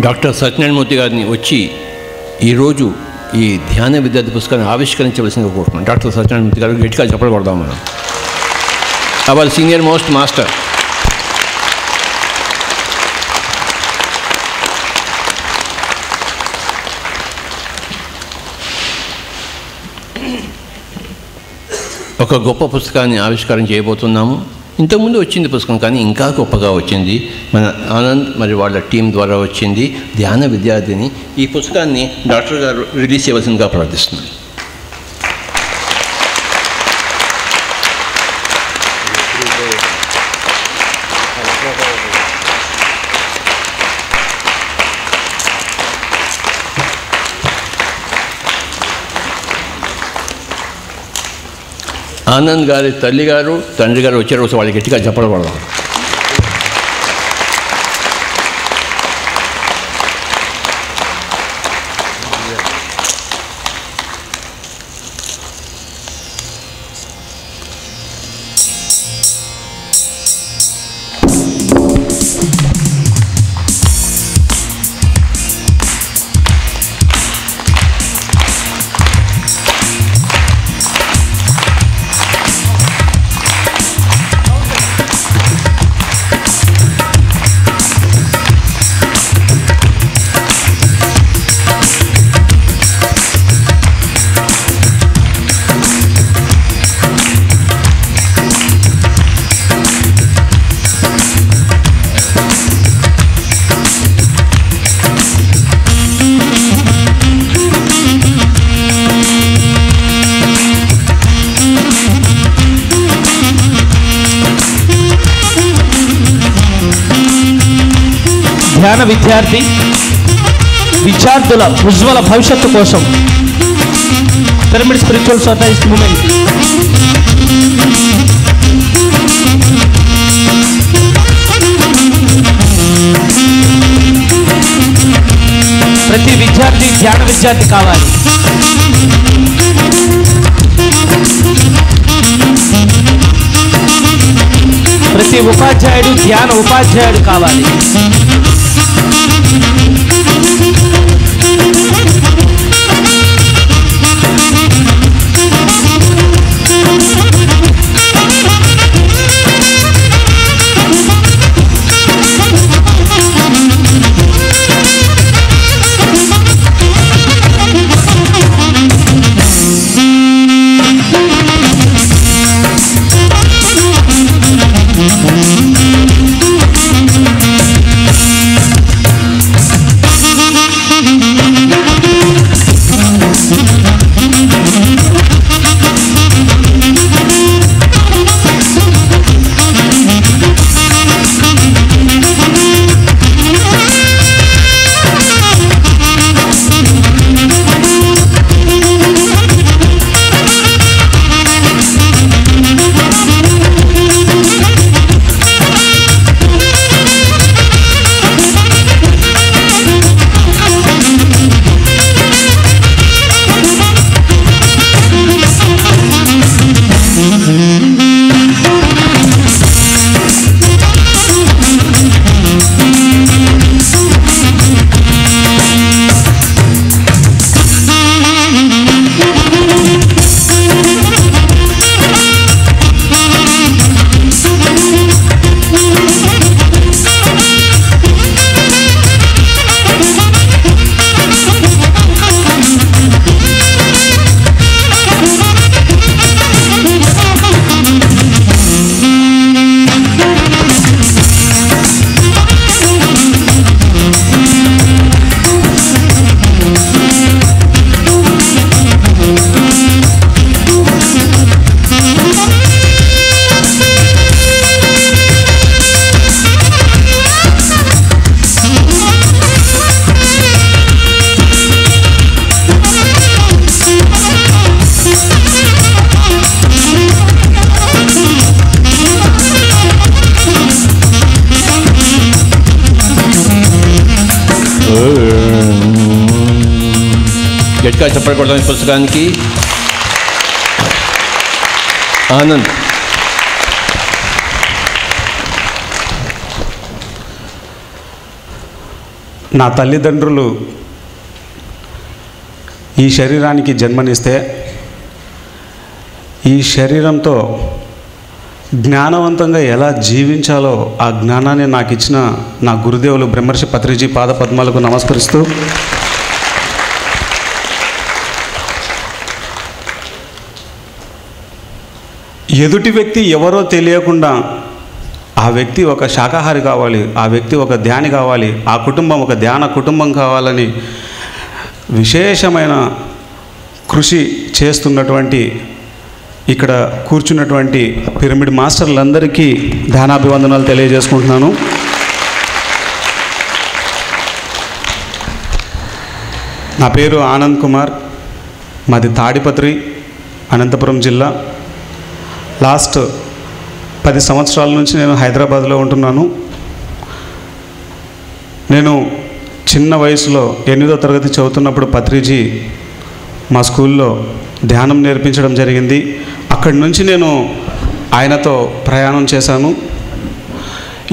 Doctor Satyanarayana Murthy గారిని వచ్చి ఈరోజు ఈ ధ్యాన విద్యార్థి పుస్తకాన్ని ఆవిష్కరించవలసిందిగా కోరుతున్నాను. డాక్టర్ సత్యనారాయణమూర్తి గారు గట్టిగా చెప్పకూడదాం మనం. Our senior most master. ఒక గొప్ప పుస్తకాన్ని ఆవిష్కారం చేయబోతున్నాము. ఇంతకుముందు వచ్చింది పుస్తకం, కానీ ఇంకా గొప్పగా వచ్చింది. మన ఆనంద్ మరి వాళ్ళ టీం ద్వారా వచ్చింది, ధ్యాన విద్యార్థిని. ఈ పుస్తకాన్ని డాక్టర్ గారు రిలీజ్ చేయవలసిందిగా ప్రార్థిస్తున్నాను. ఆనంద్ గారి తల్లి గారు తండ్రి గారు వచ్చే రోజు వాళ్ళకి గట్టిగా చెప్పకూడదాం. ధ్యాన విద్యార్థుల ఉజ్వల భవిష్యత్తు కోసం పిరమిడ్ స్పిరిచువల్ సొసైటీ మూమెంట్ ప్రతి విద్యార్థి ధ్యాన విద్యార్థి కావాలి. ప్రతి ఉపాధ్యాయుడు ధ్యాన ఉపాధ్యాయుడు కావాలి. గట్టిగా చెప్పకూడదు. ఈ పుస్తకానికి ఆనంద్ నా తల్లిదండ్రులు ఈ శరీరానికి జన్మనిస్తే ఈ శరీరంతో జ్ఞానవంతంగా ఎలా జీవించాలో ఆ జ్ఞానాన్ని నాకు ఇచ్చిన నా గురుదేవులు బ్రహ్మర్షి పత్రిజీ పాదపద్మాలకు నమస్కరిస్తూ, ఎదుటి వ్యక్తి ఎవరో తెలియకుండా ఆ వ్యక్తి ఒక శాకాహారి కావాలి, ఆ వ్యక్తి ఒక ధ్యాని కావాలి, ఆ కుటుంబం ఒక ధ్యాన కుటుంబం కావాలని విశేషమైన కృషి చేస్తున్నటువంటి ఇక్కడ కూర్చున్నటువంటి పిరమిడ్ మాస్టర్లందరికీ ధ్యానాభివందనాలు తెలియజేసుకుంటున్నాను. నా పేరు ఆనంద్ కుమార్, మాది తాడిపత్రి, అనంతపురం జిల్లా. లాస్ట్ 10 సంవత్సరాల నుంచి నేను హైదరాబాద్లో ఉంటున్నాను. నేను చిన్న వయసులో 8వ తరగతి చదువుతున్నప్పుడు పత్రిజీ మా స్కూల్లో ధ్యానం నేర్పించడం జరిగింది. అక్కడి నుంచి నేను ఆయనతో ప్రయాణం చేశాను.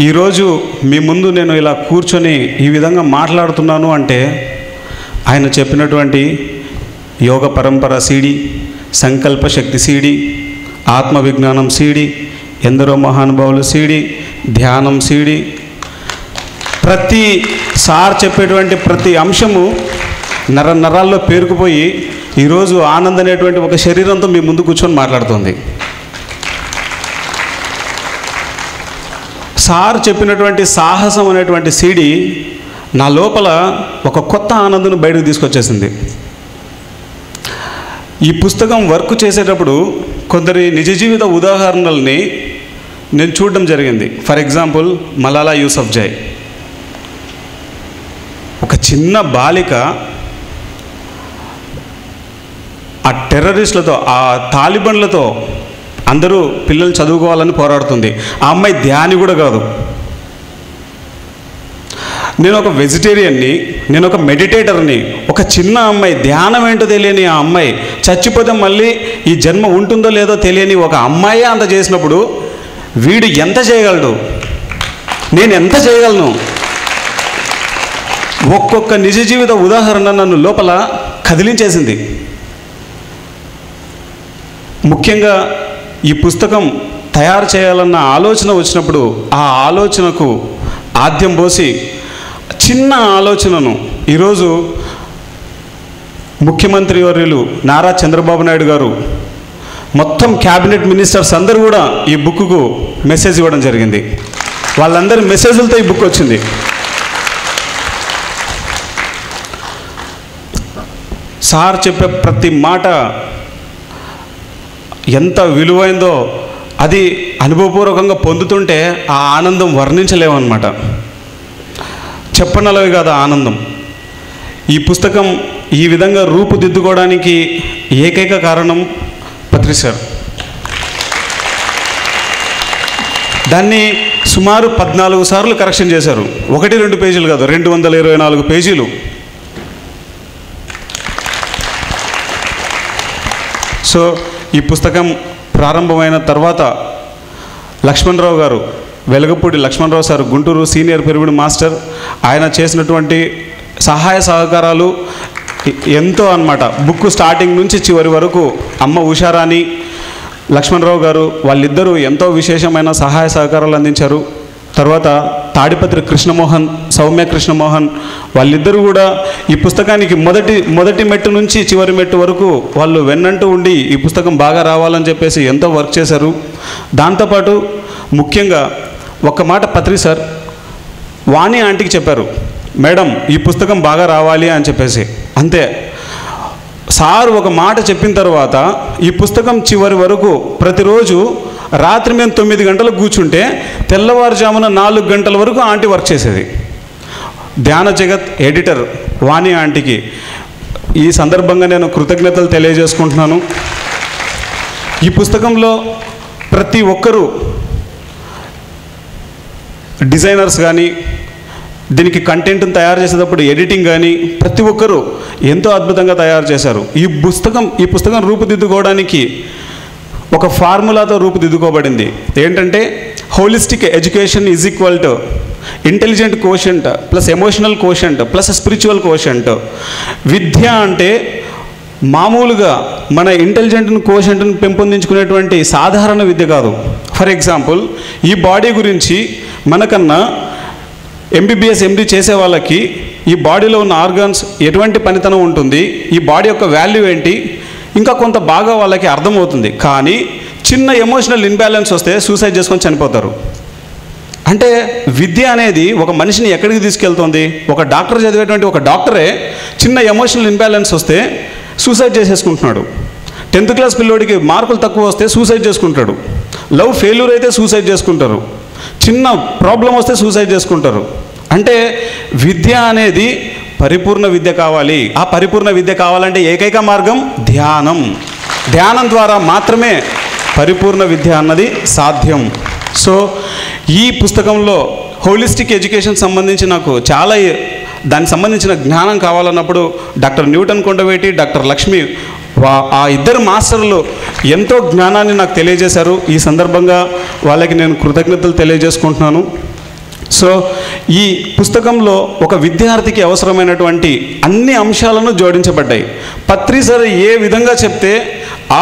ఈరోజు మీ ముందు నేను ఇలా కూర్చొని ఈ విధంగా మాట్లాడుతున్నాను అంటే ఆయన చెప్పినటువంటి యోగ పరంపర సీడీ, సంకల్ప శక్తి సీడీ, ఆత్మ విజ్ఞానం సీడీ, ఎందరో మహానుభావులు సీడీ, ధ్యానం సీడీ, ప్రతి సార్ చెప్పేటువంటి ప్రతి అంశము నరాల్లో పేరుకుపోయి ఈరోజు ఆనంద్ అనేటువంటి ఒక శరీరంతో మీ ముందు కూర్చొని మాట్లాడుతుంది. సార్ చెప్పినటువంటి సాహసం అనేటువంటి సీడీ నా లోపల ఒక కొత్త ఆనందను బయటకు తీసుకొచ్చేసింది. ఈ పుస్తకం వర్క్ చేసేటప్పుడు కొందరి నిజ జీవిత ఉదాహరణల్ని నేను చూడడం జరిగింది. ఫర్ ఎగ్జాంపుల్, మలాలా యూసఫ్జాయ్, ఒక చిన్న బాలిక ఆ టెర్రరిస్టులతో, ఆ తాలిబన్లతో అందరూ పిల్లలు చదువుకోవాలని పోరాడుతుంది. ఆ అమ్మాయి ధ్యాని కూడా కాదు. నేను ఒక వెజిటేరియన్ని, నేను ఒక మెడిటేటర్ని. ఒక చిన్న అమ్మాయి, ధ్యానం ఏంటో తెలియని ఆ అమ్మాయి, చచ్చిపోతే మళ్ళీ ఈ జన్మ ఉంటుందో లేదో తెలియని ఒక అమ్మాయే అంత చేసినప్పుడు వీడు ఎంత చేయగలడు, నేను ఎంత చేయగలను? ఒక్కొక్క నిజ జీవిత ఉదాహరణ నన్ను లోపల కదిలించేసింది. ముఖ్యంగా ఈ పుస్తకం తయారు చేయాలన్న ఆలోచన వచ్చినప్పుడు ఆ ఆలోచనకు ఆద్యం పోసి చిన్న ఆలోచనను ఈరోజు ముఖ్యమంత్రి వర్యులు నారా చంద్రబాబు నాయుడు గారు, మొత్తం క్యాబినెట్ మినిస్టర్స్ అందరూ కూడా ఈ బుక్కు మెసేజ్ ఇవ్వడం జరిగింది. వాళ్ళందరి మెసేజ్లతో ఈ బుక్ వచ్చింది. సార్ చెప్పే ప్రతి మాట ఎంత విలువైందో అది అనుభవపూర్వకంగా పొందుతుంటే ఆ ఆనందం వర్ణించలేమన్నమాట. చెప్పనలవి కాదు ఆనందం. ఈ పుస్తకం ఈ విధంగా రూపుదిద్దుకోవడానికి ఏకైక కారణం పత్రి సార్. దాన్ని సుమారు 14 సార్లు కరెక్షన్ చేశారు. 1-2 పేజీలు కాదు, 224 పేజీలు. సో ఈ పుస్తకం ప్రారంభమైన తర్వాత లక్ష్మణరావు గారు, Velagapudi Lakshmanarao sir, Guntur senior pyramid master, ఆయన చేసినటువంటి సహాయ సహకారాలు ఎంతో అన్నమాట. బుక్ స్టార్టింగ్ నుంచి చివరి వరకు అమ్మ ఉషారాణి, లక్ష్మణరావు గారు వాళ్ళిద్దరూ ఎంతో విశేషమైన సహాయ సహకారాలు అందించారు. తర్వాత తాడిపత్రి కృష్ణమోహన్, సౌమ్య కృష్ణమోహన్ వాళ్ళిద్దరూ కూడా ఈ పుస్తకానికి మొదటి మెట్టు నుంచి చివరి మెట్టు వరకు వాళ్ళు వెన్నంటూ ఉండి ఈ పుస్తకం బాగా రావాలని చెప్పేసి ఎంతో వర్క్ చేశారు. దాంతోపాటు ముఖ్యంగా ఒక్క మాట పత్రి సార్ వాణి ఆంటీకి చెప్పారు, మేడం ఈ పుస్తకం బాగా రావాలి అని చెప్పేసి. అంతే, సార్ ఒక మాట చెప్పిన తర్వాత ఈ పుస్తకం చివరి వరకు ప్రతిరోజు రాత్రి మేము 9 గంటలకు కూర్చుంటే తెల్లవారుజామున 4 గంటల వరకు ఆంటీ వర్క్ చేసేది. ధ్యాన జగత్ ఎడిటర్ వాణి ఆంటీకి ఈ సందర్భంగా నేను కృతజ్ఞతలు తెలియజేసుకుంటున్నాను. ఈ పుస్తకంలో ప్రతి ఒక్కరూ డిజైనర్స్ కానీ, దీనికి కంటెంట్ని తయారు చేసేటప్పుడు ఎడిటింగ్ కానీ ప్రతి ఒక్కరూ ఎంతో అద్భుతంగా తయారు చేశారు. ఈ పుస్తకం రూపుదిద్దుకోవడానికి ఒక ఫార్ములాతో రూపుదిద్దుకోబడింది. ఏంటంటే holistic education is equal to intelligent quotient plus emotional quotient plus spiritual quotient. విద్య అంటే మామూలుగా మన ఇంటెలిజెంట్ కోషంట్ని పెంపొందించుకునేటువంటి సాధారణ విద్య కాదు. ఫర్ ఎగ్జాంపుల్, ఈ బాడీ గురించి మనకన్నా ఎంబీబీఎస్ ఎండి చేసే వాళ్ళకి ఈ బాడీలో ఉన్న ఆర్గాన్స్ ఎటువంటి పనితనం ఉంటుంది, ఈ బాడీ యొక్క వాల్యూ ఏంటి, ఇంకా కొంత బాగా వాళ్ళకి అర్థమవుతుంది. కానీ చిన్న ఎమోషనల్ ఇన్బ్యాలెన్స్ వస్తే సూసైడ్ చేసుకొని చనిపోతారు. అంటే విద్య అనేది ఒక మనిషిని ఎక్కడికి తీసుకెళ్తుంది? ఒక డాక్టర్ చదివేటువంటి ఒక డాక్టరే చిన్న ఎమోషనల్ ఇన్బ్యాలెన్స్ వస్తే సూసైడ్ చేసేసుకుంటున్నాడు. 10th క్లాస్ పిల్లోడికి మార్కులు తక్కువ వస్తే సూసైడ్ చేసుకుంటాడు. లవ్ ఫెయిల్యూర్ అయితే సూసైడ్ చేసుకుంటారు. చిన్న ప్రాబ్లం వస్తే సూసైడ్ చేసుకుంటారు. అంటే విద్య అనేది పరిపూర్ణ విద్య కావాలి. ఆ పరిపూర్ణ విద్య కావాలంటే ఏకైక మార్గం ధ్యానం. ధ్యానం ద్వారా మాత్రమే పరిపూర్ణ విద్య అన్నది సాధ్యం. సో ఈ పుస్తకంలో హోలిస్టిక్ ఎడ్యుకేషన్ సంబంధించి నాకు చాలా దానికి సంబంధించిన జ్ఞానం కావాలన్నప్పుడు డాక్టర్ న్యూటన్ కొండవేటి, డాక్టర్ లక్ష్మి ఆ ఇద్దరు మాస్టర్లు ఎంతో జ్ఞానాన్ని నాకు తెలియజేశారు. ఈ సందర్భంగా వాళ్ళకి నేను కృతజ్ఞతలు తెలియజేసుకుంటున్నాను. సో ఈ పుస్తకంలో ఒక విద్యార్థికి అవసరమైనటువంటి అన్ని అంశాలను జోడించబడ్డాయి. పత్రి సార్ ఏ విధంగా చెప్తే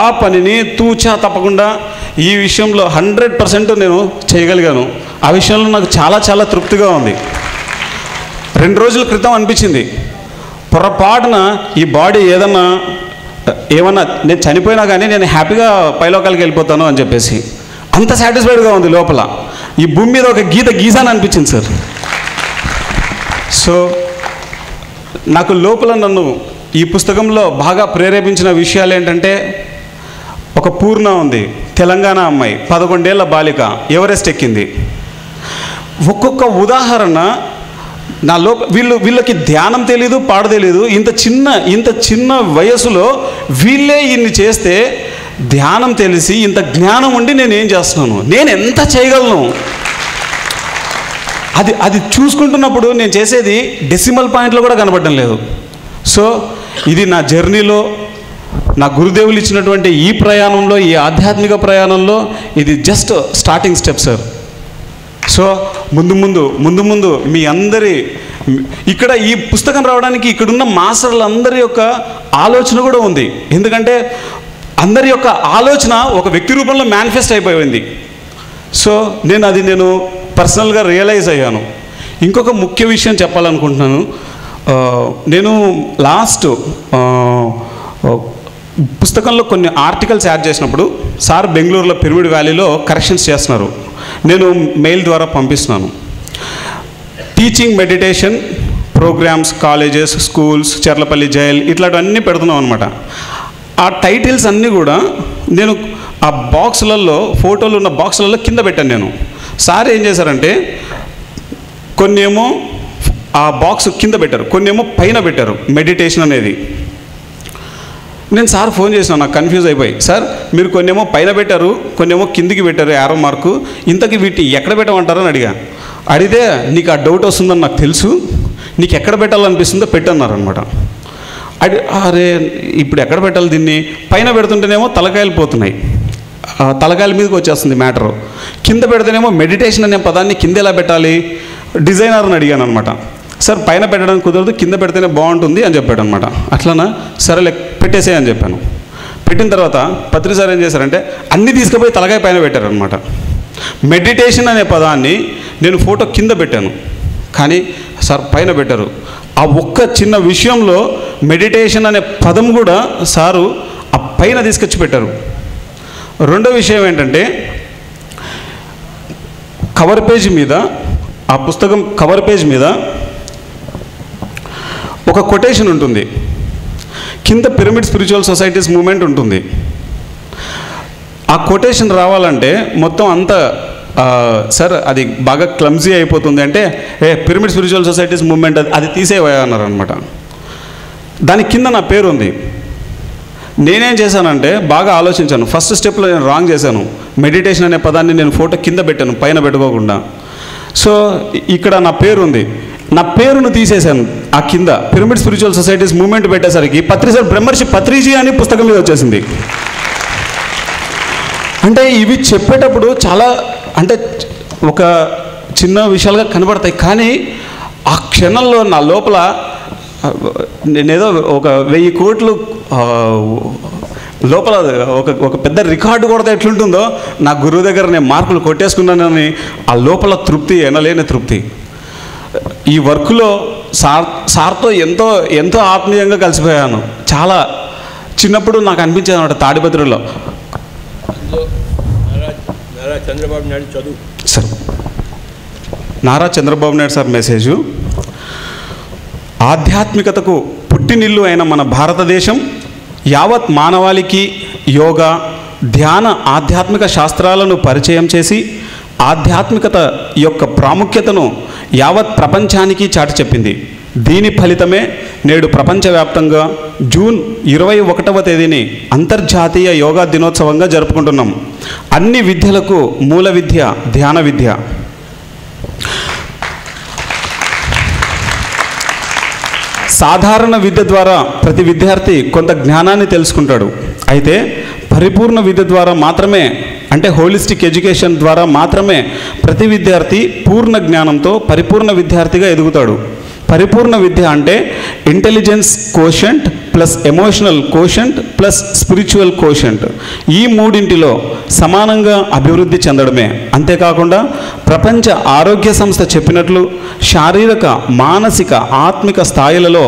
ఆ పనిని తూచా తప్పకుండా ఈ విషయంలో 100% నేను చేయగలిగాను. ఆ విషయంలో నాకు చాలా చాలా తృప్తిగా ఉంది. 2 రోజుల క్రితం అనిపించింది, పొరపాటున ఈ బాడీ ఏమన్నా నేను చనిపోయినా కానీ నేను హ్యాపీగా పైలోకాలకి వెళ్ళిపోతాను అని చెప్పేసి అంత సాటిస్ఫైడ్గా ఉంది లోపల. ఈ భూమి మీద ఒక గీత గీసాను అనిపించింది సార్. సో నాకు లోపల నన్ను ఈ పుస్తకంలో బాగా ప్రేరేపించిన విషయాలు ఏంటంటే, ఒక పూర్ణ ఉంది, తెలంగాణ అమ్మాయి, 11 ఏళ్ల బాలిక, ఎవరెస్ట్ ఎక్కింది. ఒక్కొక్క ఉదాహరణ నా వీళ్ళకి ధ్యానం తెలీదు, పాడు తెలీదు. ఇంత చిన్న వయసులో వీళ్ళే ఇన్ని చేస్తే ధ్యానం తెలిసి ఇంత జ్ఞానం ఉండి నేను ఏం చేస్తున్నాను, నేను ఎంత చేయగలను, అది చూసుకుంటున్నప్పుడు నేను చేసేది డెసిమల్ పాయింట్లో కూడా కనబడడం లేదు. సో ఇది నా జర్నీలో, నా గురుదేవులు ఇచ్చినటువంటి ఈ ప్రయాణంలో, ఈ ఆధ్యాత్మిక ప్రయాణంలో ఇది just starting step sir. So ముందు ముందు మీ అందరి ఇక్కడ ఈ పుస్తకం రావడానికి ఇక్కడున్న మాస్టర్లందరి యొక్క ఆలోచన కూడా ఉంది. ఎందుకంటే అందరి యొక్క ఆలోచన ఒక వ్యక్తి రూపంలో మేనిఫెస్ట్ అయిపోయింది. సో నేను పర్సనల్గా రియలైజ్ అయ్యాను. ఇంకొక ముఖ్య విషయం చెప్పాలనుకుంటున్నాను. నేను లాస్ట్ పుస్తకంలో కొన్ని ఆర్టికల్స్ యాడ్ చేసినప్పుడు సార్ బెంగళూరులో పిరమిడ్ వ్యాలీలో కరెక్షన్స్ చేస్తున్నారు. నేను మెయిల్ ద్వారా పంపిస్తున్నాను. Teaching meditation programmes, colleges, schools, Charlapalli jail ఇట్లాంటివన్నీ పెడుతున్నాం అనమాట. ఆ టైటిల్స్ అన్నీ కూడా నేను ఆ బాక్సులలో, ఫోటోలు ఉన్న బాక్సులలో కింద పెట్టాను నేను. సార్ ఏం చేశారంటే కొన్ని ఏమో ఆ బాక్స్ కింద పెట్టారు, కొన్ని ఏమో పైన పెట్టారు మెడిటేషన్ అనేది. నేను సార్ ఫోన్ చేసినాను, నాకు కన్ఫ్యూజ్ అయిపోయి, సార్ మీరు కొన్ని ఏమో పైన పెట్టారు, కొన్ని ఏమో కిందికి పెట్టారు యారో మార్కు, ఇంతకీ వీటి ఎక్కడ పెట్టమంటారని అడిగితే నీకు ఆ డౌట్ వస్తుందని నాకు తెలుసు, నీకు ఎక్కడ పెట్టాలనిపిస్తుందో పెట్టన్నారు అనమాట. అరే ఇప్పుడు ఎక్కడ పెట్టాలి దీన్ని? పైన పెడుతుంటేనేమో తలకాయలు పోతున్నాయి, తలకాయల మీదకి వచ్చేస్తుంది మ్యాటరు. కింద పెడితేనేమో మెడిటేషన్ అనే పదాన్ని కింద ఎలా పెట్టాలి? డిజైనర్ని అడిగాను అనమాట. సార్ పైన పెట్టడానికి కుదరదు, కింద పెడితేనే బాగుంటుంది అని చెప్పాడు అనమాట. అట్లనా, సరేలే పెట్టేసే అని చెప్పాను. పెట్టిన తర్వాత పత్రి సార్ ఏం చేశారంటే అన్నీ తీసుకుపోయి తలకాయ పైన పెట్టారనమాట. మెడిటేషన్ అనే పదాన్ని నేను ఫోటో కింద పెట్టాను, కానీ సార్ పైన పెట్టారు. ఆ ఒక్క చిన్న విషయంలో మెడిటేషన్ అనే పదం కూడా సారు ఆ పైన తీసుకొచ్చి పెట్టారు. రెండో విషయం ఏంటంటే కవర్ పేజ్ మీద, ఆ పుస్తకం కవర్ పేజ్ మీద ఒక కొటేషన్ ఉంటుంది, కింద పిరమిడ్ స్పిరిచువల్ సొసైటీస్ మూమెంట్ ఉంటుంది. ఆ కొటేషన్ రావాలంటే మొత్తం అంతా సార్ అది బాగా క్లమ్జీ అయిపోతుంది అంటే పిరమిడ్ స్పిరిచువల్ సొసైటీస్ మూమెంట్ అది తీసేవయా అన్నారు అనమాట. దాని కింద నా పేరు ఉంది. నేనేం చేశానంటే బాగా ఆలోచించాను. ఫస్ట్ స్టెప్లో నేను రాంగ్ చేశాను. మెడిటేషన్ అనే పదాన్ని నేను ఫోటో కింద పెట్టాను, పైన పెట్టుకోకుండా. సో ఇక్కడ నా పేరు ఉంది, నా పేరును తీసేశాను. ఆ కింద పిరమిడ్ స్పిరిచువల్ సొసైటీస్ మూమెంట్ పెట్టేసరికి పత్రి సార్ బ్రహ్మర్షి పత్రిజీ అని పుస్తకం మీద వచ్చేసింది. అంటే ఇవి చెప్పేటప్పుడు చాలా, అంటే ఒక చిన్న విషయాలుగా కనబడతాయి, కానీ ఆ క్షణంలో నా లోపల నేనేదో ఒక 1000 కోట్లు లోపల ఒక పెద్ద రికార్డు కొడితే ఎట్లుంటుందో నా గురువు దగ్గర నేను మార్కులు కొట్టేసుకున్నానని ఆ లోపల తృప్తి, ఎనలేని తృప్తి. ఈ వర్క్లో సార్తో ఎంతో ఎంతో ఆత్మీయంగా కలిసిపోయాను. చాలా చిన్నప్పుడు నాకు అనిపించేది అన్నమాట, తాడిపత్రిలో చంద్రబాబు నాయుడు చదువు sir, Nara Chandrababu Naidu sir message: ఆధ్యాత్మికతకు పుట్టినిల్లు అయిన మన భారతదేశం యావత్ మానవాళికి యోగా, ధ్యాన, ఆధ్యాత్మిక శాస్త్రాలను పరిచయం చేసి ఆధ్యాత్మికత యొక్క ప్రాముఖ్యతను యావత్ ప్రపంచానికి చాటి చెప్పింది. దీని ఫలితమే నేడు ప్రపంచవ్యాప్తంగా జూన్ 21వ తేదీని అంతర్జాతీయ యోగా దినోత్సవంగా జరుపుకుంటున్నాం. అన్ని విద్యలకు మూల విద్య ధ్యాన విద్య. సాధారణ విద్య ద్వారా ప్రతి విద్యార్థి కొంత జ్ఞానాన్ని తెలుసుకుంటాడు. అయితే పరిపూర్ణ విద్య ద్వారా మాత్రమే, అంటే హోలిస్టిక్ ఎడ్యుకేషన్ ద్వారా మాత్రమే ప్రతి విద్యార్థి పూర్ణ జ్ఞానంతో పరిపూర్ణ విద్యార్థిగా ఎదుగుతాడు. పరిపూర్ణ విద్య అంటే intelligence quotient plus emotional quotient plus spiritual quotient, ఈ మూడింటిలో సమానంగా అభివృద్ధి చెందడమే. అంతేకాకుండా ప్రపంచ ఆరోగ్య సంస్థ చెప్పినట్లు శారీరక, మానసిక, ఆత్మిక స్థాయిలలో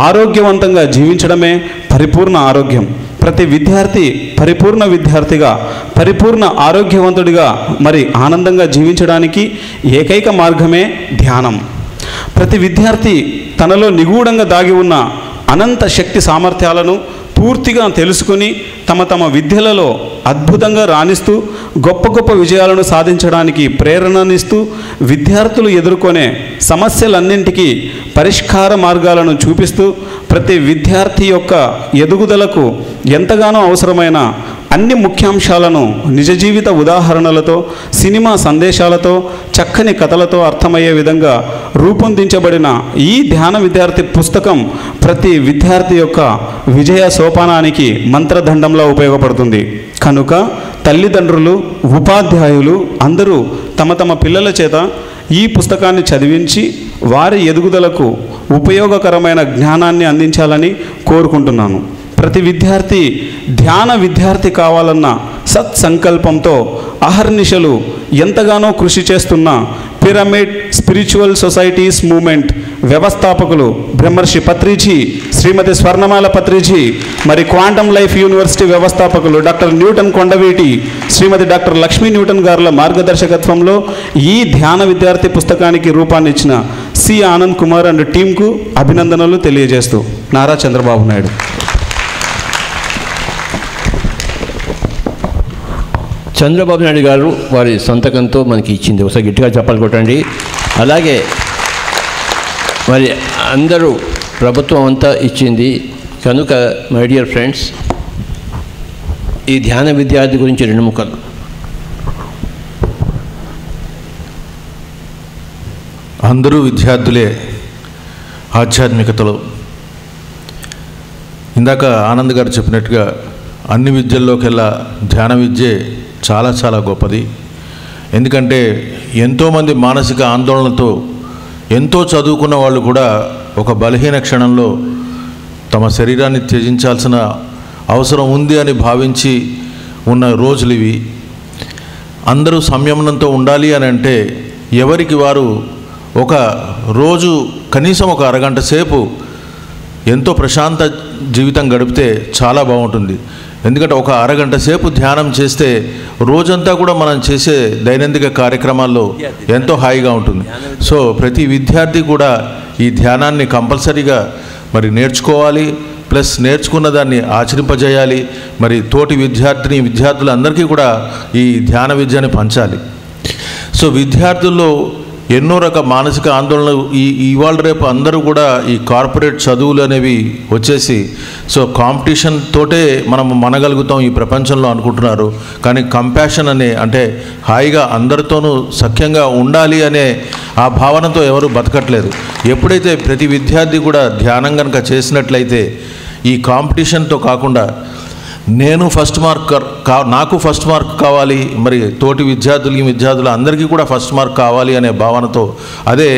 ఆరోగ్యవంతంగా జీవించడమే పరిపూర్ణ ఆరోగ్యం. ప్రతి విద్యార్థి పరిపూర్ణ విద్యార్థిగా, పరిపూర్ణ ఆరోగ్యవంతుడిగా, మరి ఆనందంగా జీవించడానికి ఏకైక మార్గమే ధ్యానం. ప్రతి విద్యార్థి తనలో నిగూఢంగా దాగి ఉన్న అనంత శక్తి సామర్థ్యాలను పూర్తిగా తెలుసుకుని తమ తమ విద్యలలో అద్భుతంగా రాణిస్తూ గొప్ప గొప్ప విజయాలను సాధించడానికి ప్రేరణనిస్తూ విద్యార్థులు ఎదుర్కొనే సమస్యలన్నింటికీ పరిష్కార మార్గాలను చూపిస్తూ ప్రతి విద్యార్థి యొక్క ఎదుగుదలకు ఎంతగానో అవసరమైన అన్ని ముఖ్యాంశాలను నిజ జీవిత ఉదాహరణలతో, సినిమా సందేశాలతో, చక్కని కథలతో అర్థమయ్యే విధంగా రూపొందించబడిన ఈ ధ్యాన విద్యార్థి పుస్తకం ప్రతి విద్యార్థి యొక్క విజయ సోపానానికి మంత్రదండంలా ఉపయోగపడుతుంది. కనుక తల్లిదండ్రులు, ఉపాధ్యాయులు అందరూ తమ తమ పిల్లల చేత ఈ పుస్తకాన్ని చదివించి వారి ఎదుగుదలకు ఉపయోగకరమైన జ్ఞానాన్ని అందించాలని కోరుకుంటున్నాను. ప్రతి విద్యార్థి ధ్యాన విద్యార్థి కావాలన్న సత్సంకల్పంతో అహర్నిశలు ఎంతగానో కృషి చేస్తున్న పిరమిడ్ స్పిరిచువల్ సొసైటీస్ మూమెంట్ వ్యవస్థాపకులు బ్రహ్మర్షి పత్రిజీ, శ్రీమతి స్వర్ణమాల పత్రిజీ, మరి క్వాంటమ్ లైఫ్ యూనివర్సిటీ వ్యవస్థాపకులు డాక్టర్ న్యూటన్ కొండవీటి, శ్రీమతి డాక్టర్ లక్ష్మీ న్యూటన్ గారుల మార్గదర్శకత్వంలో ఈ ధ్యాన విద్యార్థి పుస్తకానికి రూపాన్ని ఇచ్చిన సి ఆనంద్ కుమార్ అండ్ టీంకు అభినందనలు తెలియజేస్తూ నారా చంద్రబాబు నాయుడు. చంద్రబాబు నాయుడు గారు వారి సంతకంతో మనకి ఇచ్చింది. ఒకసారి గట్టిగా చెప్పాలి కొట్టండి. అలాగే మరి అందరూ ప్రభుత్వం అంతా ఇచ్చింది. కనుక మై డియర్ ఫ్రెండ్స్, ఈ ధ్యాన విద్యార్థి గురించి 2 ముక్కలు. అందరూ విద్యార్థులే ఆధ్యాత్మికతలో. ఇందాక ఆనంద్ గారు చెప్పినట్టుగా అన్ని విద్యల్లోకెల్లా ధ్యాన విద్యే చాలా చాలా గొప్పది. ఎందుకంటే ఎంతోమంది మానసిక ఆందోళనతో ఎంతో చదువుకున్న వాళ్ళు కూడా ఒక బలహీన క్షణంలో తమ శరీరాన్ని త్యజించాల్సిన అవసరం ఉంది అని భావించి ఉన్న రోజులు ఇవి. అందరూ సంయమనంతో ఉండాలి అని అంటే ఎవరికి వారు ఒక రోజు కనీసం ఒక అరగంట సేపు ఎంతో ప్రశాంత జీవితం గడిపితే చాలా బాగుంటుంది. ఎందుకంటే ఒక అరగంట సేపు ధ్యానం చేస్తే రోజంతా కూడా మనం చేసే దైనందిక కార్యక్రమాల్లో ఎంతో హాయిగా ఉంటుంది. సో ప్రతి విద్యార్థి కూడా ఈ ధ్యానాన్ని కంపల్సరీగా మరి నేర్చుకోవాలి, ప్లస్ నేర్చుకున్న దాన్ని ఆచరింపజేయాలి. మరి తోటి విద్యార్థులందరికీ కూడా ఈ ధ్యాన విద్యని పంచాలి. సో విద్యార్థుల్లో ఎన్నో రకాల మానసిక ఆందోళనలు ఇవాళ రేపు అందరూ కూడా ఈ కార్పొరేట్ చదువులు అనేవి వచ్చేసి సో కాంపిటీషన్ తోటే మనం మనగలుగుతాం ఈ ప్రపంచంలో అనుకుంటున్నారు. కానీ కంపాషన్ అంటే హాయిగా అందరితోనూ సఖ్యంగా ఉండాలి అనే ఆ భావనతో ఎవరు బతకట్లేదు. ఎప్పుడైతే ప్రతి విద్యార్థి కూడా ధ్యానం కనుక చేసినట్లయితే ఈ కాంపిటీషన్తో కాకుండా నేను ఫస్ట్ మార్క్ నాకు ఫస్ట్ మార్క్ కావాలి, మరి తోటి విద్యార్థులు అందరికీ కూడా ఫస్ట్ మార్క్ కావాలి అనే భావనతో, అదే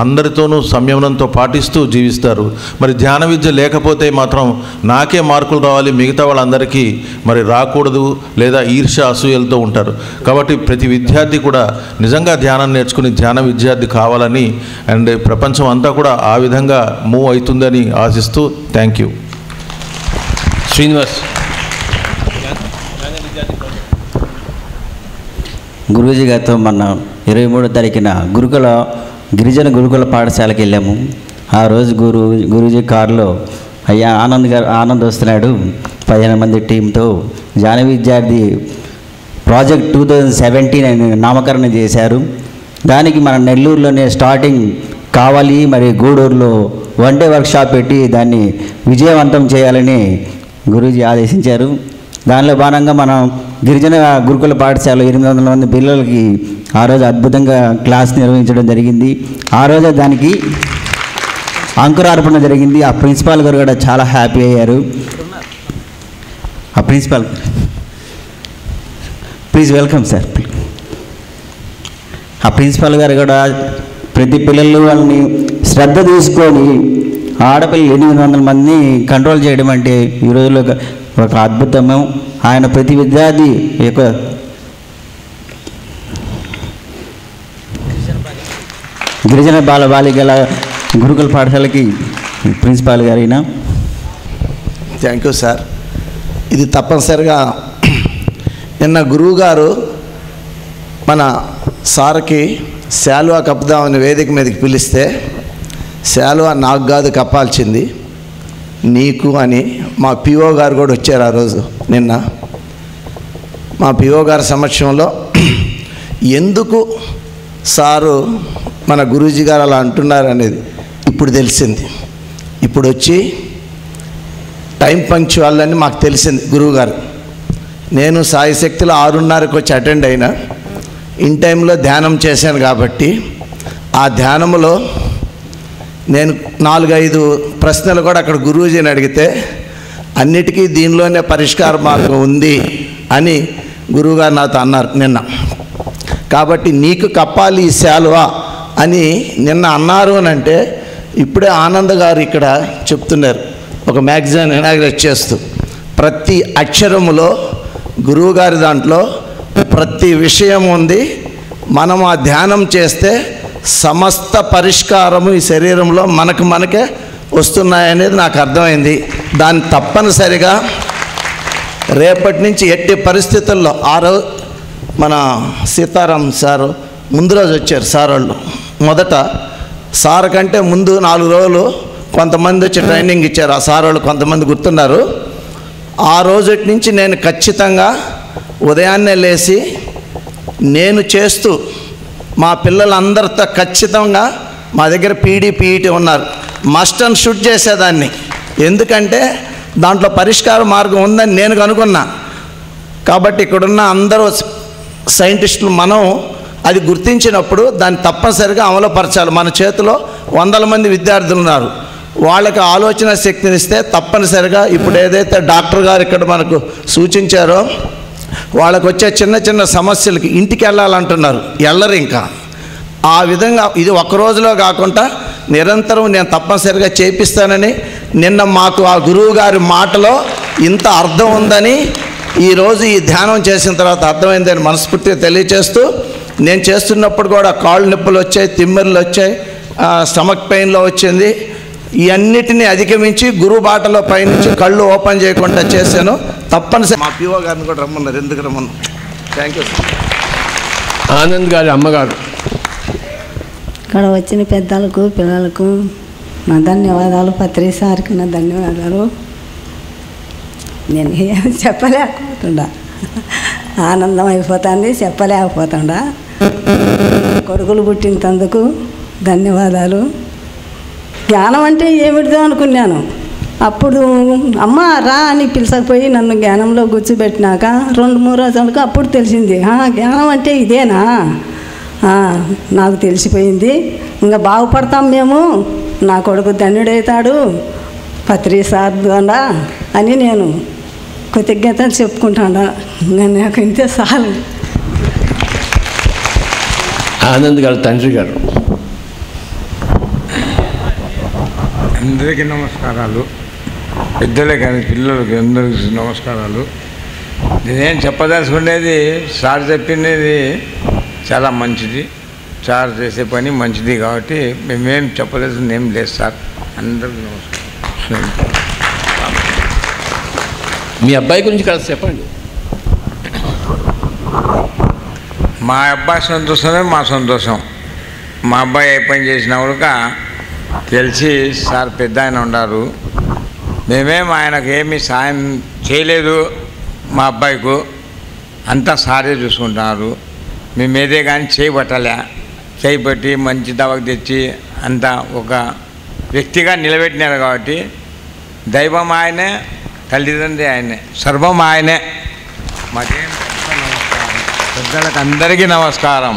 అందరితోనూ సంయమనంతో పాటిస్తూ జీవిస్తారు. మరి ధ్యాన విద్య లేకపోతే మాత్రం నాకే మార్కులు రావాలి, మిగతా వాళ్ళందరికీ మరి రాకూడదు, లేదా ఈర్ష్య అసూయలతో ఉంటారు. కాబట్టి ప్రతి విద్యార్థి కూడా నిజంగా ధ్యానం నేర్చుకుని ధ్యాన విద్యార్థి కావాలని, అండ్ ప్రపంచం అంతా కూడా ఆ విధంగా మూవ్ అవుతుందని ఆశిస్తూ థ్యాంక్ యూ. శ్రీనివాస్. గురూజీ గారితో మొన్న 23వ తారీఖున గిరిజన గురుకుల పాఠశాలకు వెళ్ళాము. ఆ రోజు గురూజీ కారులో అయ్యా ఆనంద్ వస్తున్నాడు 15 మంది టీంతో ధ్యాన విద్యార్థి ప్రాజెక్ట్ 2017 అని నామకరణం చేశారు. దానికి మన నెల్లూరులోనే స్టార్టింగ్ కావాలి, మరి గూడూరులో 1 డే వర్క్షాప్ పెట్టి దాన్ని విజయవంతం చేయాలని గురూజీ ఆదేశించారు. దానిలో భాగంగా మనం గిరిజన గురుకుల పాఠశాల 800 మంది పిల్లలకి ఆ రోజు అద్భుతంగా క్లాస్ నిర్వహించడం జరిగింది. ఆ రోజు దానికి అంకురార్పణ జరిగింది. ఆ ప్రిన్సిపాల్ గారు కూడా చాలా హ్యాపీ అయ్యారు. ఆ ప్రిన్సిపాల్ ప్లీజ్ వెల్కమ్ సార్. ఆ ప్రిన్సిపాల్ గారు కూడా ప్రతి పిల్లలు వాళ్ళని శ్రద్ధ తీసుకొని ఆడపిల్లలు 800 మందిని కంట్రోల్ చేయడం అంటే ఈ రోజుల్లో ఒక అద్భుతము. ఆయన ప్రతి విద్యార్థి యొక్క గిరిజన బాలికల గురుకుల పాఠశాలకి ప్రిన్సిపాల్ గారైనా. Thank you sir. ఇది తప్పనిసరిగా నిన్న గురువు గారు మన సార్కి శాలువా కప్పుదామని వేదిక మీదకి పిలిస్తే, శాలువా నాకు కాదు కప్పాల్సింది నీకు అని మా పిఓ గారు కూడా వచ్చారు ఆ రోజు. నిన్న మా పిఓ గారి సమక్షంలో ఎందుకు సారు మన గురూజీ గారు అలా అంటున్నారు అనేది ఇప్పుడు తెలిసింది. ఇప్పుడు వచ్చి టైం పంక్చువల్ అని మాకు తెలిసింది గురువుగారు. నేను సాయశక్తిలో 6:30కి వచ్చి అటెండ్ అయినా, ఇన్ టైంలో ధ్యానం చేశాను కాబట్టి ఆ ధ్యానంలో నేను 4-5 ప్రశ్నలు కూడా అక్కడ గురూజీని అడిగితే అన్నిటికీ దీనిలోనే పరిష్కార మార్గం ఉంది అని గురువుగారు నాతో అన్నారు నిన్న. కాబట్టి నీకు కప్పాలి ఈ శాలువా అని నిన్న అన్నారు అని అంటే, ఇప్పుడే ఆనంద్ గారు ఇక్కడ చెప్తున్నారు ఒక మ్యాగజైన్ ఇనాగ్రేట్ చేస్తూ, ప్రతి అక్షరములో గురువుగారి దాంట్లో ప్రతి విషయం ఉంది. మనం ఆ ధ్యానం చేస్తే సమస్త పరిష్కారము ఈ శరీరంలో మనకే వస్తున్నాయనేది నాకు అర్థమైంది. దాన్ని తప్పనిసరిగా రేపటి నుంచి ఎట్టి పరిస్థితుల్లో మన సీతారాం సారు ముందు రోజు వచ్చారు. సార్ వాళ్ళు మొదట సార్ కంటే ముందు 4 రోజులు కొంతమంది వచ్చి ట్రైనింగ్ ఇచ్చారు. ఆ సార్ వాళ్ళు కొంతమంది గుర్తున్నారు. ఆ రోజు నుంచి నేను ఖచ్చితంగా ఉదయాన్నే లేచి నేను చేస్తూ మా పిల్లలందరితో ఖచ్చితంగా మా దగ్గర పీఈటీ ఉన్నారు, మస్ట్ అండ్ షుడ్ చేసేదాన్ని. ఎందుకంటే దాంట్లో పరిష్కార మార్గం ఉందని నేను కనుగొన్నా. కాబట్టి ఇక్కడున్న అందరూ సైంటిస్టులు మనం అది గుర్తించినప్పుడు దాన్ని తప్పనిసరిగా అమలుపరచాలి. మన చేతిలో 100 మంది విద్యార్థులు ఉన్నారు, వాళ్ళకి ఆలోచన శక్తిని ఇస్తే తప్పనిసరిగా ఇప్పుడు ఏదైతే డాక్టర్ గారు ఇక్కడ మనకు సూచించారో వాళ్ళకు వచ్చే చిన్న సమస్యలకి ఇంటికి వెళ్ళాలంటున్నారు, వెళ్ళరు ఇంకా. ఆ విధంగా ఇది ఒక్క రోజులో కాకుండా నిరంతరం నేను తప్పనిసరిగా చేపిస్తానని నిన్న మాకు ఆ గురువు గారి మాటలో ఇంత అర్థం ఉందని ఈరోజు ఈ ధ్యానం చేసిన తర్వాత అర్థమైందని మనస్ఫూర్తిగా తెలియచేస్తూ, నేను చేస్తున్నప్పుడు కూడా కాళ్ళు నొప్పులు వచ్చాయి, తిమ్మిర్లు వచ్చాయి, స్టమక్ పెయిన్లో వచ్చింది. ఈ అన్నిటినీ అధిగమించి గురువు బాటలో పయనించి కళ్ళు ఓపెన్ చేయకుండా చేశాను. తప్పనిసరి మా పిఓ గారిని కూడా రమ్మన్నారు. ఎందుకు రమ్మన్నారు? Thank you sir. ఆనంద్ గారి అమ్మగారు. ఇక్కడ వచ్చిన పెద్దలకు పిల్లలకు నా ధన్యవాదాలు. పత్రి సార్కి నా ధన్యవాదాలు. నేను చెప్పలేకపోతుండా, ఆనందం అయిపోతుంది, చెప్పలేకపోతుండా. కొడుకులు పుట్టినందుకు ధన్యవాదాలు. జ్ఞానం అంటే ఏమిటిదో అనుకున్నాను. అప్పుడు అమ్మ రా అని పిలిచకపోయి నన్ను జ్ఞానంలో కూర్చోబెట్టినాక 2-3 రోజులకు అప్పుడు తెలిసింది, జ్ఞానం అంటే ఇదేనా, నాకు తెలిసిపోయింది. ఇంకా బాగుపడతాం మేము, నా కొడుకు ధన్యుడవుతాడు పత్రి సార్ ద్వారా అని నేను కృతజ్ఞతలు చెప్పుకుంటాడా. నాకు ఇంతే చాలు. ఆనంద్ గారు తండ్రి గారు. అందరికీ నమస్కారాలు. పెద్దలే కానీ పిల్లలకి అందరికీ నమస్కారాలు. నేనేం చెప్పదలుచుకునేది సార్ చెప్పినది చాలా మంచిది. సార్ చేసే పని మంచిది కాబట్టి మేమేం చెప్పదలుచుకుని ఏం లేదు సార్. అందరికీ నమస్కారం. మీ అబ్బాయి గురించి కాదు చెప్పండి. మా అబ్బాయి సంతోషమే మా సంతోషం. మా అబ్బాయి ఏ పని చేసినా కూడా తెలిసి సార్ పెద్ద ఆయన ఉన్నారు. మేమేం ఆయనకు ఏమీ సాయం చేయలేదు. మా అబ్బాయికు అంతా సారే చూసుకుంటున్నారు. మేమేదే కానీ చేయబట్టలే. చేయబట్టి మంచి దవకు తెచ్చి అంతా ఒక వ్యక్తిగా నిలబెట్టినారు కాబట్టి దైవం ఆయనే, తల్లిదండ్రి ఆయనే, సర్వం ఆయనే. మాకేం నమస్కారం. పెద్దలకు అందరికీ నమస్కారం.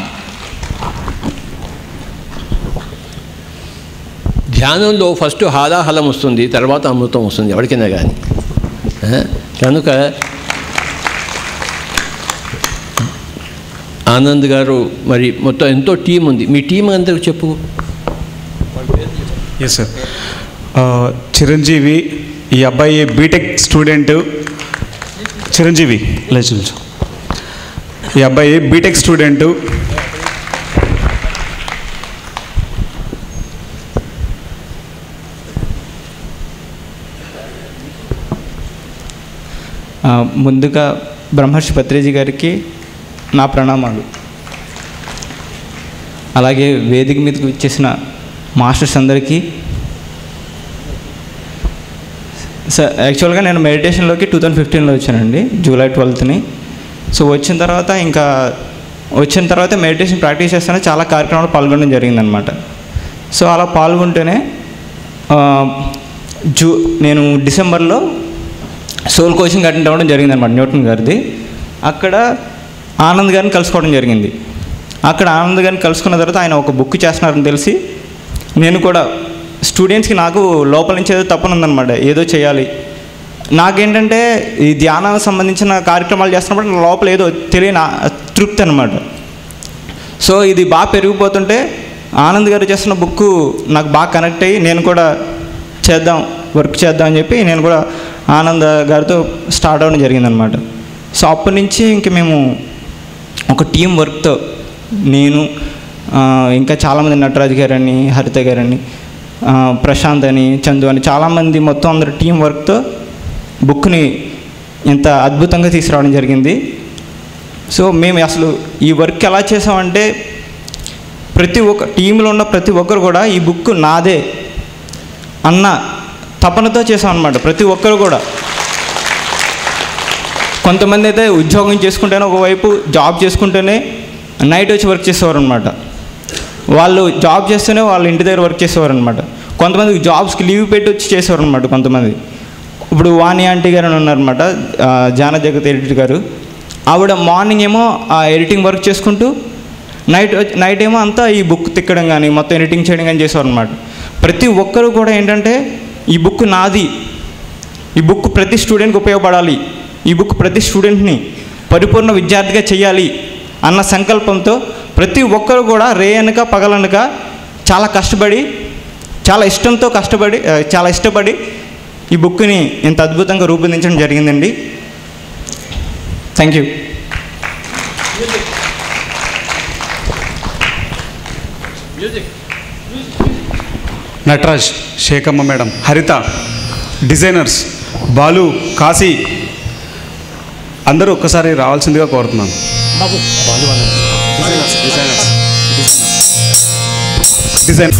ధ్యానంలో ఫస్ట్ హాలాహలం వస్తుంది, తర్వాత అమృతం వస్తుంది ఎవరికైనా కానీ. కనుక ఆనంద్ గారు మరి మొత్తం ఎంతో టీం ఉంది. మీ టీం అందరికి చెప్పు. Yes sir. చిరంజీవి, ఈ అబ్బాయి బీటెక్ స్టూడెంట్. చిరంజీవి లేదు, ఈ అబ్బాయి బీటెక్ స్టూడెంటు. ముందుగా బ్రహ్మర్షి పత్రిజీ గారికి నా ప్రణామాలు. అలాగే వేదిక మీదకి వచ్చేసిన మాస్టర్స్ అందరికీ. సార్ యాక్చువల్గా నేను మెడిటేషన్లోకి 2015లో వచ్చానండి, జూలై 12ని. సో వచ్చిన తర్వాత మెడిటేషన్ ప్రాక్టీస్ చేస్తేనే చాలా కార్యక్రమాలు పాల్గొనడం జరిగిందనమాట. సో అలా పాల్గొంటేనే నేను డిసెంబర్లో సోల్ కోచింగ్ అటెండ్ అవ్వడం జరిగిందనమాట, న్యూటన్ గారిది. అక్కడ ఆనంద్ గారిని కలుసుకోవడం జరిగింది. అక్కడ ఆనంద్ గారిని కలుసుకున్న తర్వాత ఆయన ఒక బుక్ చేస్తున్నారని తెలిసి నేను కూడా స్టూడెంట్స్కి నాకు లోపల నుంచి ఏదో తప్పన ఉందన్నమాట, ఏదో చేయాలి. నాకేంటంటే ఈ ధ్యానానికి సంబంధించిన కార్యక్రమాలు చేస్తున్నప్పుడు నా లోపల ఏదో తెలియని తృప్తి అనమాట. సో ఇది బాగా పెరిగిపోతుంటే ఆనంద్ గారు చేస్తున్న బుక్ నాకు బాగా కనెక్ట్ అయ్యి నేను కూడా వర్క్ చేద్దాం అని చెప్పి నేను కూడా ఆనంద్ గారితో స్టార్ట్ అవ్వడం జరిగిందనమాట. సో అప్పటి నుంచి ఇంక మేము ఒక టీం వర్క్తో నేను ఇంకా చాలామంది నటరాజ్ గారని, హరిత గారని, ప్రశాంత్ అని, చందు అని చాలామంది మొత్తం అందరు టీం వర్క్తో బుక్ని ఇంత అద్భుతంగా తీసుకురావడం జరిగింది. సో మేము అసలు ఈ వర్క్ ఎలా చేసామంటే ప్రతి ఒక్క టీంలో ఉన్న ప్రతి ఒక్కరు కూడా ఈ బుక్ నాదే అన్న తపనతో చేసామన్నమాట. ప్రతి ఒక్కరు కూడా కొంతమంది అయితే ఉద్యోగం చేసుకుంటేనే, ఒకవైపు జాబ్ చేసుకుంటేనే నైట్ వచ్చి వర్క్ చేసేవారు అనమాట. వాళ్ళు జాబ్ చేస్తేనే వాళ్ళు ఇంటి దగ్గర వర్క్ చేసేవారు అనమాట. కొంతమంది జాబ్స్కి లీవ్ పెట్టి వచ్చి చేసేవారు అనమాట. కొంతమంది ఇప్పుడు వాణి ఆంటీ గారు అని ఉన్నారనమాట, జాన జగత్ ఎడిటర్ గారు. ఆవిడ మార్నింగ్ ఏమో ఆ ఎడిటింగ్ వర్క్ చేసుకుంటూ నైట్ ఏమో అంతా ఈ బుక్ తిక్కడం కానీ మొత్తం ఎడిటింగ్ చేయడం కానీ చేసేవారు అనమాట. ప్రతి ఒక్కరు కూడా ఏంటంటే ఈ బుక్ నాది, ఈ బుక్ ప్రతి స్టూడెంట్కి ఉపయోగపడాలి, ఈ బుక్ ప్రతి స్టూడెంట్ని పరిపూర్ణ విద్యార్థిగా చేయాలి అన్న సంకల్పంతో ప్రతి ఒక్కరు కూడా రేయనక పగలనక చాలా కష్టపడి, చాలా ఇష్టపడి ఈ బుక్ని ఇంత అద్భుతంగా రూపొందించడం జరిగిందండి. Thank you. Nataraj, Sekhamma madam, Haritha, designers, Balu, Kashi అందరూ ఒక్కసారి రావాల్సిందిగా కోరుతున్నాను. డిజైన్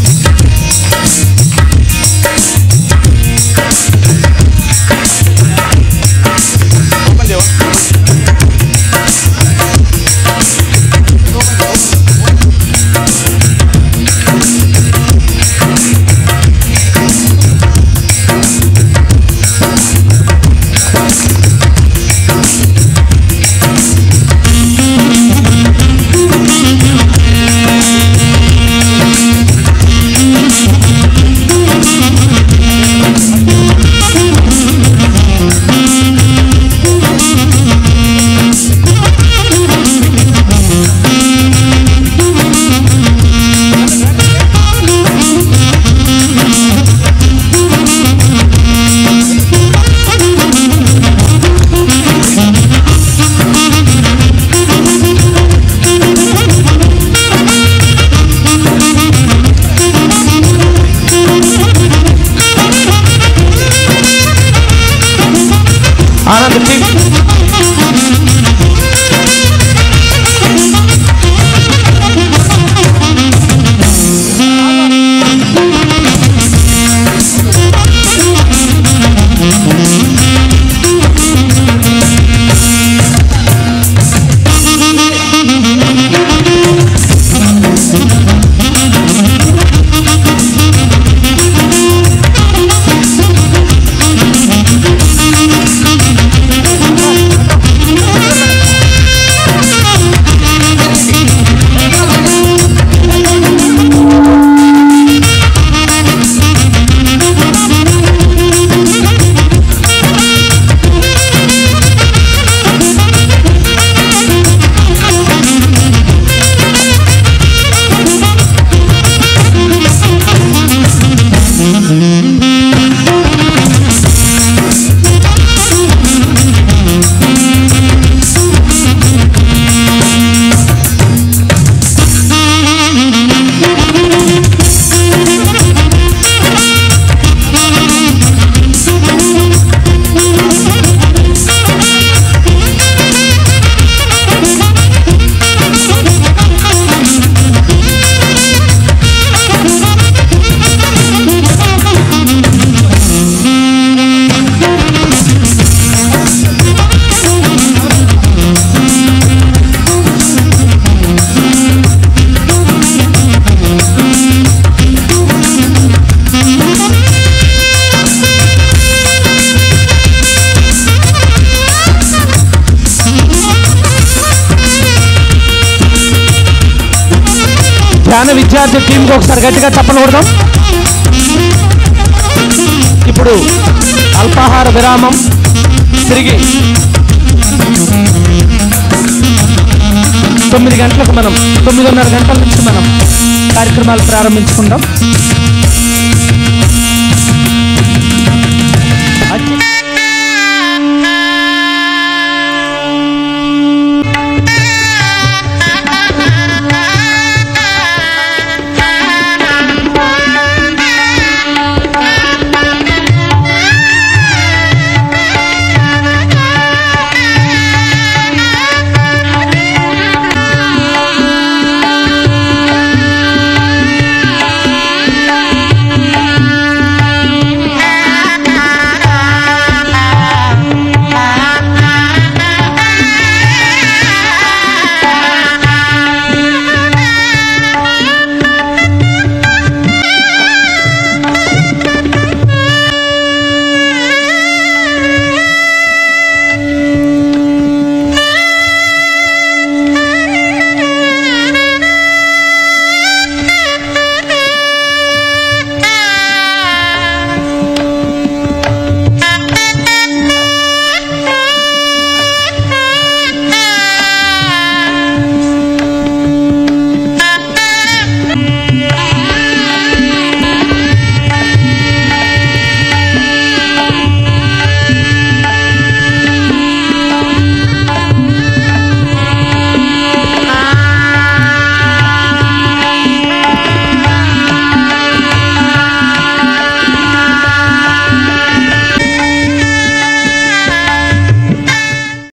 ధ్యాన విద్యార్థి టీంకి ఒకసారి గట్టిగా చప్పలు కొడదాం. ఇప్పుడు అల్పాహార విరామం. తిరిగి 9 గంటలకు మనం 9:30 గంటల నుంచి మనం కార్యక్రమాలు ప్రారంభించుకుందాం.